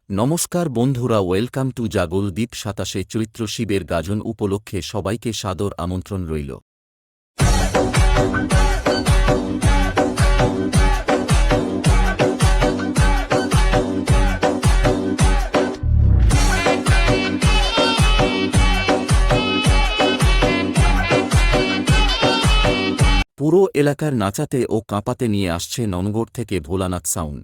নমস্কার বন্ধুরা, welcome to জাগল দ্বীপ। ২৭শে চৈত্র শিবের গাজন উপলক্ষে সবাইকে সাদর আমন্ত্রণ রইল। পুরো এলাকার নাচাতে ও কাঁপাতে নিয়ে আসছে ননগড় থেকে ভোলানাথ সাউন্ড।